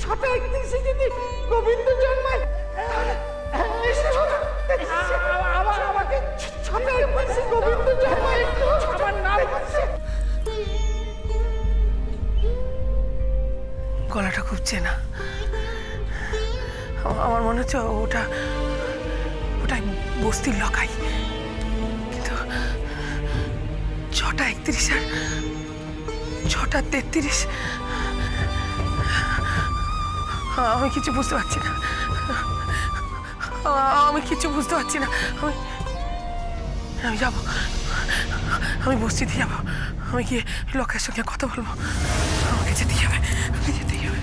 6টা 31 যদি গোবিন্দ জন্মায় আমাকে 6টা 31 গোবিন্দ জন্মায় আমার নাম হচ্ছে। গলাটা খুব চেনা, আমার মনে হচ্ছে ওটাই বস্তির লকাই, কিন্তু 6টা 31 আর 6টা 33, আমি কিছু বুঝতে পারছি না, আমি কিছু বুঝতে পারছি না। আমি যাবো, আমি বস্তিতে যাবো, আমি গিয়ে লোকের সঙ্গে কথা বলবো, আমাকে যেতেই হবে, আমাকে যেতেই হবে।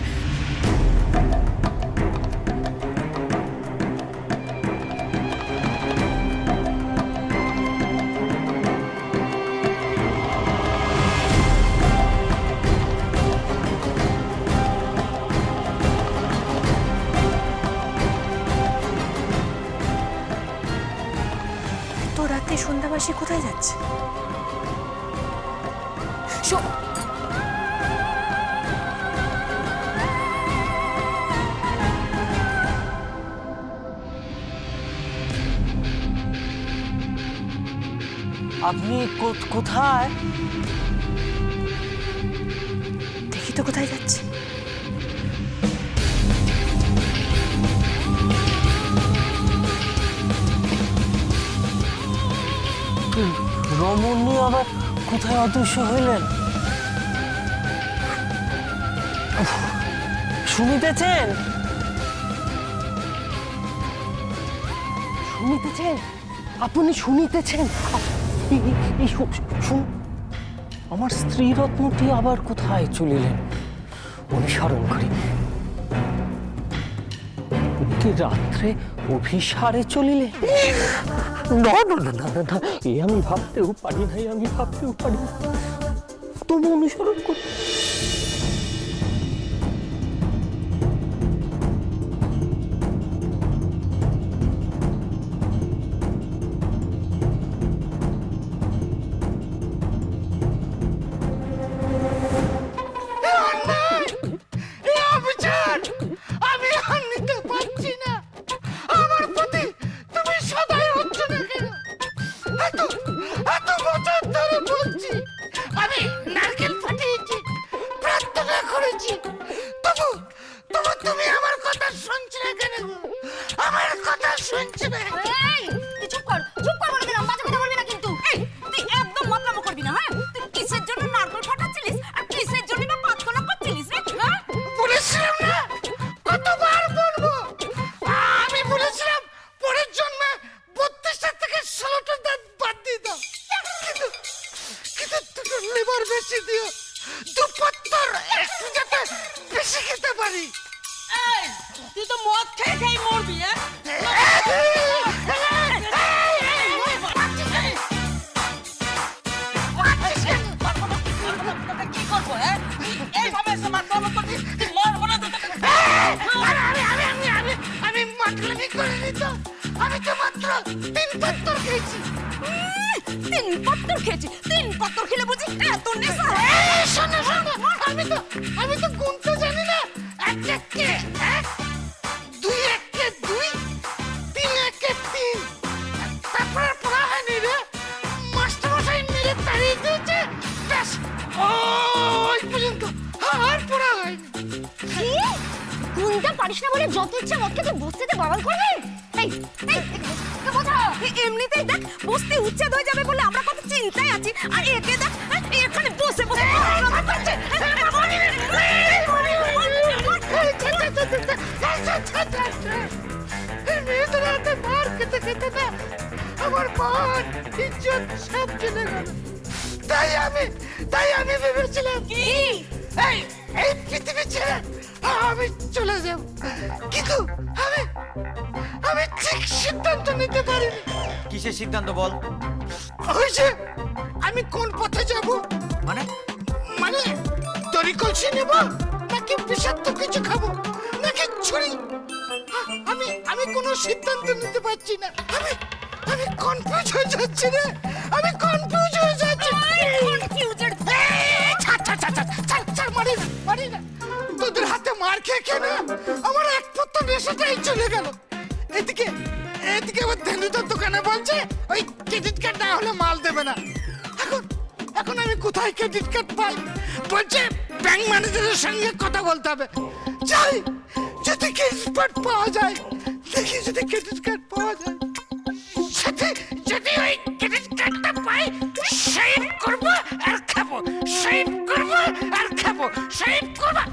তো রাতে সন্ধ্যাবাসী কোথায় যাচ্ছে? আপনি কোথায়? দেখি তো কোথায় যাচ্ছে। রমণী আবার কোথায় অদৃশ্য হইলেন? শুনিতেছেন? শুনিতেছেন? আপনি শুনিতেছেন? আমার স্ত্রী রত্নটি আবার কোথায় চলিলেন? অনুসরণ করি। কি রাত্রে অভিসারে চলিলে? না না না না না, এ আমি ভাবতেও পারি নাই, আমি ভাবতেও পারি না। তবু অনুসরণ করি। আমি আর নিতে পারছি না। আমার প্রতি তুমি সদাই হচ্ছ না কেন? এত বছর ধরে বলছি, আমি নারকেল ফাটিয়েছি, প্রার্থনা করেছি, তবু তুমি আমার কথা শুনছো না কেন? আমার কথা শুনছো না? তুই চুপ কর বলে দিলাম, বাজে কথা বলবি না কিন্তু। তুই একদম মতলব করবি না, হ্যাঁ? তুই কিসের জন্য নারকেল ফাটাচ্ছিলিস আর কিসের জন্য বা প্রার্থনা করছিলিস রে? হ্যাঁ? বলেছিলাম না, কতবার বলবো? আমি বলেছিলাম পরের জন্মে 32টা থেকে 16টা দাঁত বাদ দিয়ে দাও, কিন্তু দুটো লিভার বেশি দিও, দুপত্তর একটু যাতে বেশি খেতে পারি। তুই তো মদ খেয়ে মরবি, হ্যাঁ? কি করবো, হ্যাঁ? এইভাবে এসে মারধর করবি, তুই মরবো না তো? আমি মাটলামি করিনি তো, আমি তো মাত্র 3 পত্তর খেয়েছি। 3 পত্তর খেয়েছি? 3 পত্তর খেলে বুঝি এত নেশা? শোনো, আমি তো গুনতে জানি না। 1 একে 1, 2 একে 2, 3 একে 3, তারপরে পড়া হয়নি রে। মাস্টারমশাই মেরে তাড়িয়ে দিয়েছে, ব্যাস ওই পর্যন্ত, আর পড়া হয়নি। কি? গুনতে পারিস না বলে যত ইচ্ছা মদ খেতে বস্তিতে বারণ করবি? এই একে বোঝা, এমনিতেই দেখ বস্তি উচ্ছেদ হয়ে যাবে বলে আমরা কত চিন্তায় আছি, আর একে দেখ এখানে বসে বসে মেয়েদের হাতে মার খেতে খেতে না আমার মান ইজ্জত সব চলে গেল। তাই আমি ভেবেছিলাম কি এই পৃথিবী ছেড়ে আমি চলে যাব, কিন্তু আমি ঠিক সিদ্ধান্ত নিতে পারিনি। কিসের সিদ্ধান্ত বল? ওই যে আমি কোন পথে যাব, মানে দড়ি কলসি নেব নাকি বিষাক্ত কিছু খাবো নাকি ছুরি, আমি কোনো সিদ্ধান্ত নিতে পারছি না। আমি কনফিউজ হয়ে যাচ্ছি রে, আমি কনফিউজ হয়ে যাচ্ছি। ছাড়, মারি না, তোদের হাতে মার খেয়ে খেয়ে না আমার এক পত্র নেশাটাই চলে গেল। এদিকে এদিকে আমার ধেনুদার দোকানে বলছে ওই ক্রেডিট কার্ড না হলে মাল দেবে না। এখন এখন আমি কোথায় ক্রেডিট কার্ড পাই? বলছে ব্যাংক ম্যানেজারের সঙ্গে কথা বলতে হবে। যাই, যদি ক্রেডিট কার্ড পাওয়া যায়, দেখি যদি ক্রেডিট কার্ড পাওয়া যায়, যদি ওই ক্রেডিট কার্ডটা পাই, সেভ করবো আর খাবো, সেভ করবো আর খাবো, সেভ করবো।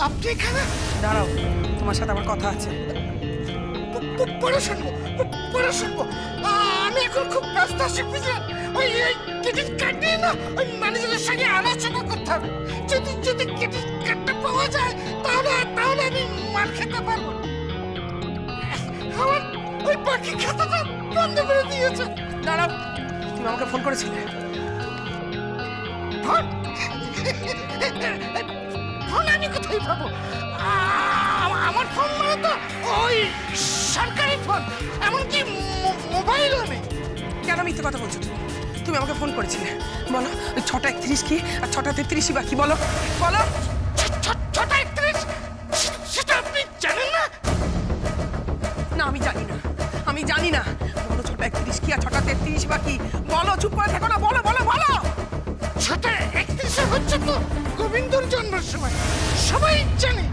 আপনি এখানে? দাঁড়াও, তোমার সাথে আমার কথা আছে। পরে শুনবো, পরে শুনবো। আমি এখন খুব ব্যস্ত আছি, বুঝলেন? ওই ক্রেডিট কার্ড নিয়ে না ওই ম্যানেজারের সঙ্গে আলোচনা করতে হবে। যদি ক্রেডিট কার্ডটা পাওয়া যায় তাহলে আমি মাল খেতে পারবো। আমার ওই বাকি খাতাটা বন্ধ করে দিয়েছে। দাঁড়াও, তুমি আমাকে ফোন করেছিলে। ফোন ফোন আমি কোথায় পাবো? আমার ফোন মানে তো ওই সরকারি ফোন, এমনকি মোবাইলও নেই। কেন মিথ্যে কথা বলছো তুমি? তুমি আমাকে ফোন করেছিলে, বলো ওই 6:31 কি আর 6:33 বা কি? বলো বলো। 6:31 সেটা আপনি জানেন না? না, আমি জানি না, আমি জানি না। বলো 6:31 কি আর 6:33 বা কি? বলো, চুপ করে থাকো না, বলো বলো বলো। 6:31 হচ্ছে তো গোবিন্দর জন্মের সময়, সবাই জানে।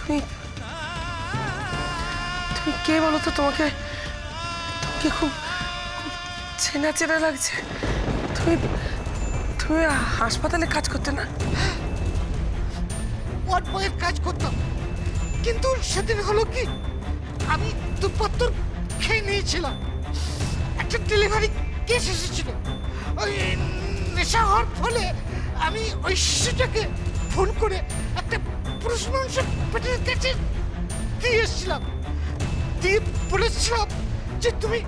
তুমি তুমি কে বলো তো? তোমাকে খুব চেনা চেনা লাগছে। তুমি তুমি হাসপাতালে কাজ করতে না? ওয়ার্ড বয়ের কাজ করতাম, কিন্তু সেদিন হলো কি, আমি দুপত্তর খেয়ে নিয়েছিলাম। একটা ডেলিভারি কেস এসেছিল। ওই নেশা হওয়ার ফলে আমি ওই শিশুটাকে ফোন করে একটা পুরুষ মানুষের পেটের কাছে দিয়ে এসেছিলাম, দিয়ে বলেছিলাম যে তুমি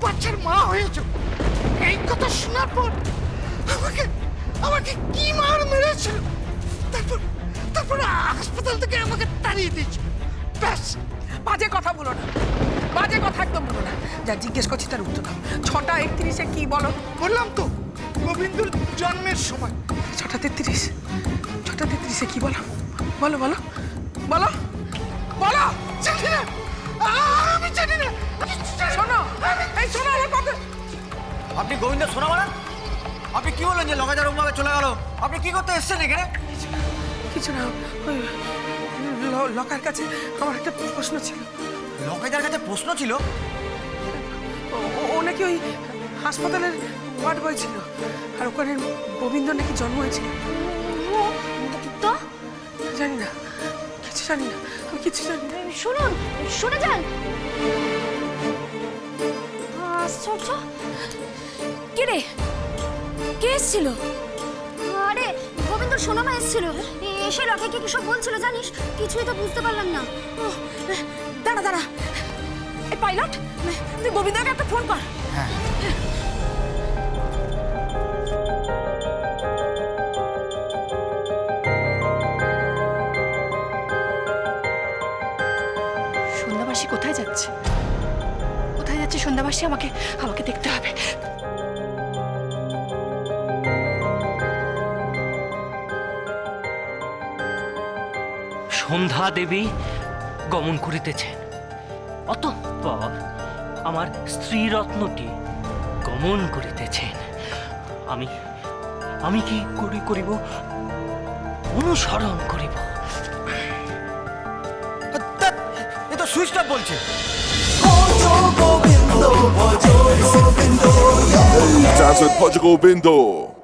বাচ্চার মা হয়েছ। এই কথা শোনার পর আমাকে কি মার মেরেছিল। তারপর হাসপাতাল থেকে আমাকে তাড়িয়ে দিয়েছে। ব্যাস। বাজে কথা বলো না, বাজে কথা একদম বলো না। যা জিজ্ঞেস করছি তার উত্তর দাও। 6:31 কি বলো? বললাম তো, গোবিন্দর জন্মের সময়। 6:33 কি বলো? বলো বলো বলো বলো। জানি না, আমি জানি না। শোনো, এই শোনো আমার কথা। আপনি গোবিন্দ সোনা বলেন? আপনি কি বললেন যে লগাজার ভাবে চলে গেল? আপনি কি করতে এসেছেন এখানে? কিছু না, ওই লকার কাছে আমার একটা প্রশ্ন ছিল। লগাজার কাছে প্রশ্ন ছিল? ও নাকি ওই হাসপাতালের ওয়ার্ড বয় ছিল, আর ওখানে গোবিন্দ নাকি জন্ম হয়েছিল। তো জানি না, কিছু জানি না, আমি কিছু জানি না। শুনুন, শুনে যান। আশ্চর্য, কে রে? কে এসেছিল? আরে গোবিন্দর সোনামা এসেছিল। এসে লকেকে কি সব বলছিল জানিস? কিছুই তো বুঝতে পারলাম না। দাঁড়া দাঁড়া, এই পাইলট, তুই গোবিন্দকে একটা ফোন কর। সন্ধ্যাবাসী কোথায় যাচ্ছে? কোথায় যাচ্ছে সন্ধ্যাবাসী? আমাকে দেখতে হবে। সন্ধ্যা দেবী গমন করিতেছেন, অতঃপর আমার স্ত্রীরত্নটি গমন করিতেছেন। আমি কি করিব? অনুসরণ করিব। এ তো সুইচ অফ বলছে। with Portugal Bindo.